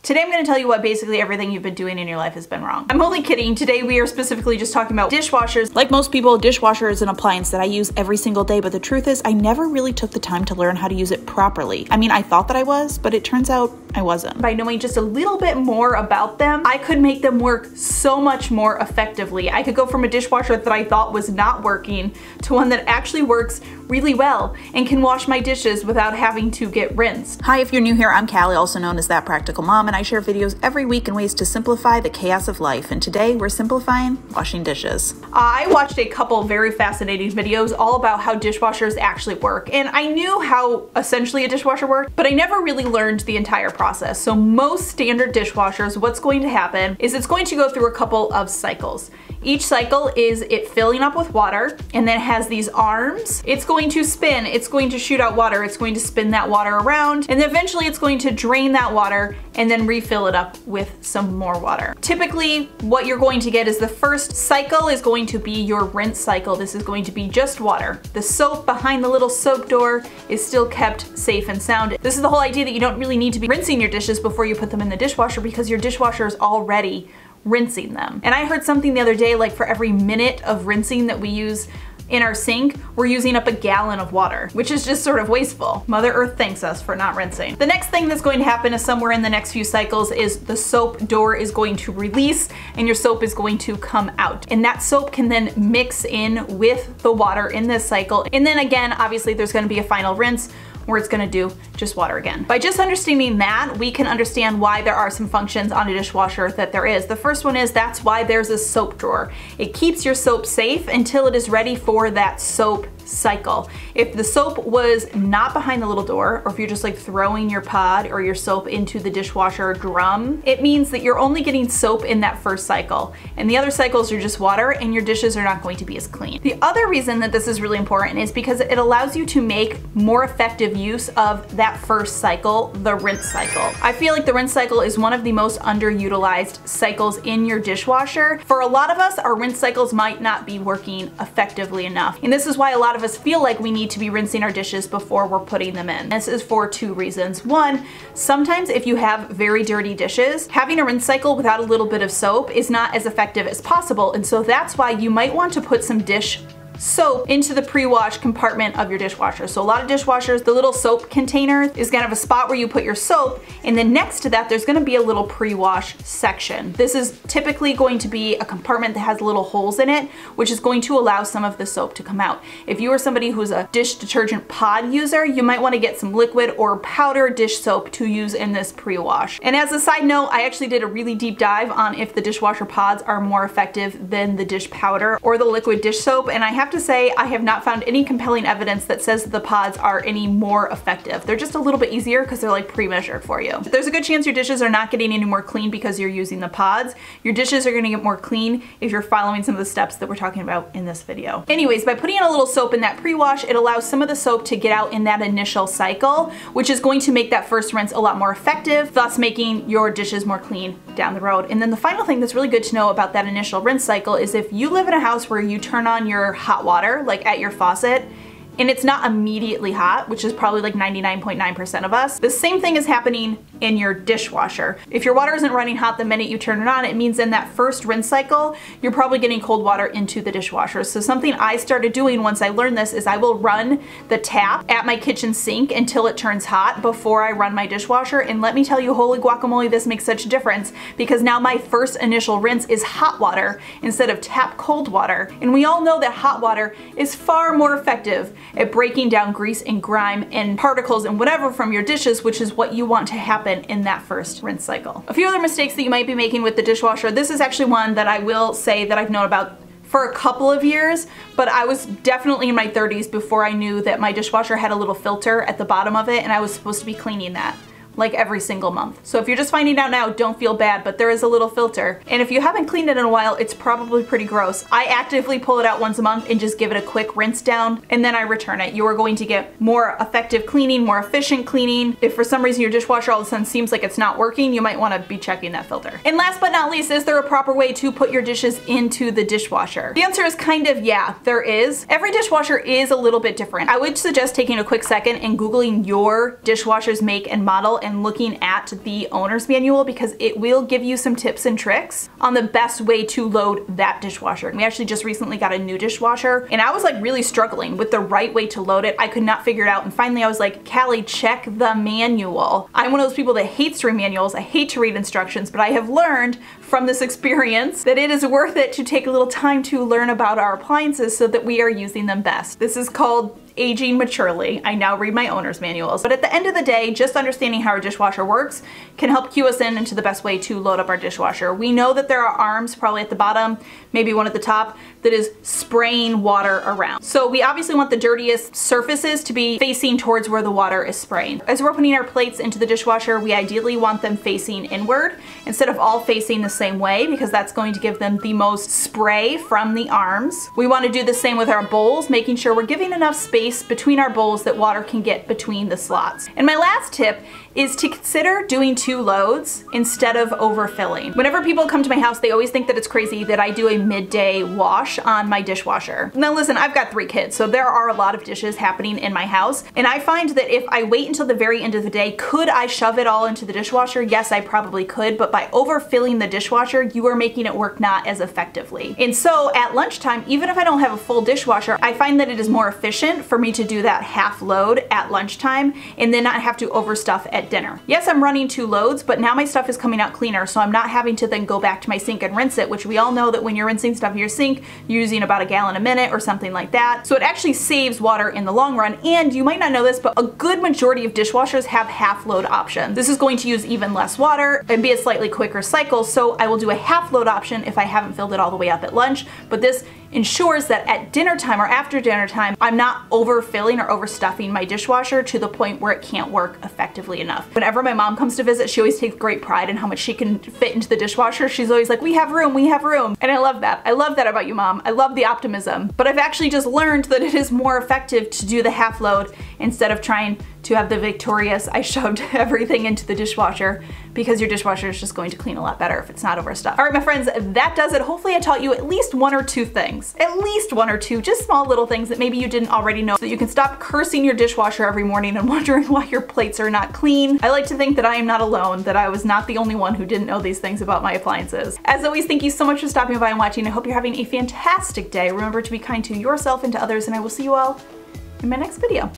Today I'm going to tell you why basically everything you've been doing in your life has been wrong. I'm only kidding. Today we are specifically just talking about dishwashers. Like most people, a dishwasher is an appliance that I use every single day, but the truth is I never really took the time to learn how to use it properly. I mean, I thought that I was, but it turns out I wasn't. By knowing just a little bit more about them, I could make them work so much more effectively. I could go from a dishwasher that I thought was not working to one that actually works really well and can wash my dishes without having to get rinsed. Hi, if you're new here, I'm Callie, also known as That Practical Mom, and I share videos every week in ways to simplify the chaos of life. And today we're simplifying washing dishes. I watched a couple very fascinating videos all about how dishwashers actually work, and I knew how essentially a dishwasher worked, but I never really learned the entire process. So most standard dishwashers, what's going to happen is it's going to go through a couple of cycles. Each cycle is it filling up with water, and then it has these arms. It's going to spin, it's going to shoot out water, it's going to spin that water around, and then eventually it's going to drain that water and then refill it up with some more water. Typically, what you're going to get is the first cycle is going to be your rinse cycle. This is going to be just water. The soap behind the little soap door is still kept safe and sound. This is the whole idea that you don't really need to be rinsing your dishes before you put them in the dishwasher because your dishwasher is already rinsing them. And I heard something the other day, like for every minute of rinsing that we use in our sink, we're using up a gallon of water, which is just sort of wasteful. Mother Earth thanks us for not rinsing. The next thing that's going to happen is somewhere in the next few cycles is the soap door is going to release and your soap is going to come out. And that soap can then mix in with the water in this cycle. And then again, obviously there's gonna be a final rinse where it's gonna do just water again. By just understanding that, we can understand why there are some functions on a dishwasher that there is. The first one is that's why there's a soap drawer. It keeps your soap safe until it is ready for that soap cycle. If the soap was not behind the little door, or if you're just like throwing your pod or your soap into the dishwasher drum, it means that you're only getting soap in that first cycle. And the other cycles are just water and your dishes are not going to be as clean. The other reason that this is really important is because it allows you to make more effective use of that first cycle, the rinse cycle. I feel like the rinse cycle is one of the most underutilized cycles in your dishwasher. For a lot of us, our rinse cycles might not be working effectively enough. And this is why a lot of us feel like we need to be rinsing our dishes before we're putting them in. This is for two reasons. One, sometimes if you have very dirty dishes, having a rinse cycle without a little bit of soap is not as effective as possible. And so that's why you might want to put some dish soap into the pre-wash compartment of your dishwasher. So a lot of dishwashers, the little soap container is gonna have a spot where you put your soap, and then next to that there's gonna be a little pre-wash section. This is typically going to be a compartment that has little holes in it, which is going to allow some of the soap to come out. If you are somebody who's a dish detergent pod user, you might want to get some liquid or powder dish soap to use in this pre-wash. And as a side note, I actually did a really deep dive on if the dishwasher pods are more effective than the dish powder or the liquid dish soap, and I have to say I have not found any compelling evidence that says that the pods are any more effective. They're just a little bit easier because they're like pre-measured for you. There's a good chance your dishes are not getting any more clean because you're using the pods. Your dishes are gonna get more clean if you're following some of the steps that we're talking about in this video. Anyways, by putting in a little soap in that pre-wash, it allows some of the soap to get out in that initial cycle, which is going to make that first rinse a lot more effective, thus making your dishes more clean down the road. And then the final thing that's really good to know about that initial rinse cycle is if you live in a house where you turn on your hot water, like at your faucet, and it's not immediately hot, which is probably like 99.9% of us, the same thing is happening in your dishwasher. If your water isn't running hot the minute you turn it on, it means in that first rinse cycle, you're probably getting cold water into the dishwasher. So something I started doing once I learned this is I will run the tap at my kitchen sink until it turns hot before I run my dishwasher. And let me tell you, holy guacamole, this makes such a difference because now my first initial rinse is hot water instead of tap cold water. And we all know that hot water is far more effective at breaking down grease and grime and particles and whatever from your dishes, which is what you want to happen in that first rinse cycle. A few other mistakes that you might be making with the dishwasher. This is actually one that I will say that I've known about for a couple of years, but I was definitely in my 30s before I knew that my dishwasher had a little filter at the bottom of it and I was supposed to be cleaning that like every single month. So if you're just finding out now, don't feel bad, but there is a little filter. And if you haven't cleaned it in a while, it's probably pretty gross. I actively pull it out once a month and just give it a quick rinse down, and then I return it. You are going to get more effective cleaning, more efficient cleaning. If for some reason your dishwasher all of a sudden seems like it's not working, you might wanna be checking that filter. And last but not least, is there a proper way to put your dishes into the dishwasher? The answer is kind of yeah, there is. Every dishwasher is a little bit different. I would suggest taking a quick second and Googling your dishwasher's make and model and looking at the owner's manual because it will give you some tips and tricks on the best way to load that dishwasher. We actually just recently got a new dishwasher and I was like really struggling with the right way to load it. I could not figure it out, and finally I was like, Kallie, check the manual. I'm one of those people that hates to read manuals. I hate to read instructions, but I have learned from this experience that it is worth it to take a little time to learn about our appliances so that we are using them best. This is called aging maturely. I now read my owner's manuals. But at the end of the day, just understanding how our dishwasher works can help cue us into the best way to load up our dishwasher. We know that there are arms probably at the bottom, maybe one at the top, that is spraying water around. So we obviously want the dirtiest surfaces to be facing towards where the water is spraying. As we're putting our plates into the dishwasher, we ideally want them facing inward instead of all facing the same way, because that's going to give them the most spray from the arms. We want to do the same with our bowls, making sure we're giving enough space between our bowls that water can get between the slots. And my last tip is to consider doing 2 loads instead of overfilling. Whenever people come to my house, they always think that it's crazy that I do a midday wash on my dishwasher. Now listen, I've got 3 kids, so there are a lot of dishes happening in my house, and I find that if I wait until the very end of the day, could I shove it all into the dishwasher? Yes, I probably could, but by overfilling the dishwasher, you are making it work not as effectively. And so at lunchtime, even if I don't have a full dishwasher, I find that it is more efficient for me to do that half load at lunchtime and then not have to overstuff at dinner. Yes, I'm running 2 loads, but now my stuff is coming out cleaner, so I'm not having to then go back to my sink and rinse it, which we all know that when you're rinsing stuff in your sink, you're using about 1 gallon a minute or something like that. So it actually saves water in the long run, and you might not know this, but a good majority of dishwashers have half load options. This is going to use even less water and be a slightly quicker cycle, so I will do a half load option if I haven't filled it all the way up at lunch, but this ensures that at dinner time or after dinner time, I'm not overfilling or overstuffing my dishwasher to the point where it can't work effectively enough. Whenever my mom comes to visit, she always takes great pride in how much she can fit into the dishwasher. She's always like, we have room, we have room. And I love that. I love that about you, Mom. I love the optimism. But I've actually just learned that it is more effective to do the half load instead of trying to have the victorious, I shoved everything into the dishwasher, because your dishwasher is just going to clean a lot better if it's not overstuffed. All right, my friends, that does it. Hopefully I taught you at least 1 or 2 things. At least 1 or 2, just small little things that maybe you didn't already know, so that you can stop cursing your dishwasher every morning and wondering why your plates are not clean. I like to think that I am not alone, that I was not the only one who didn't know these things about my appliances. As always, thank you so much for stopping by and watching. I hope you're having a fantastic day. Remember to be kind to yourself and to others, and I will see you all in my next video.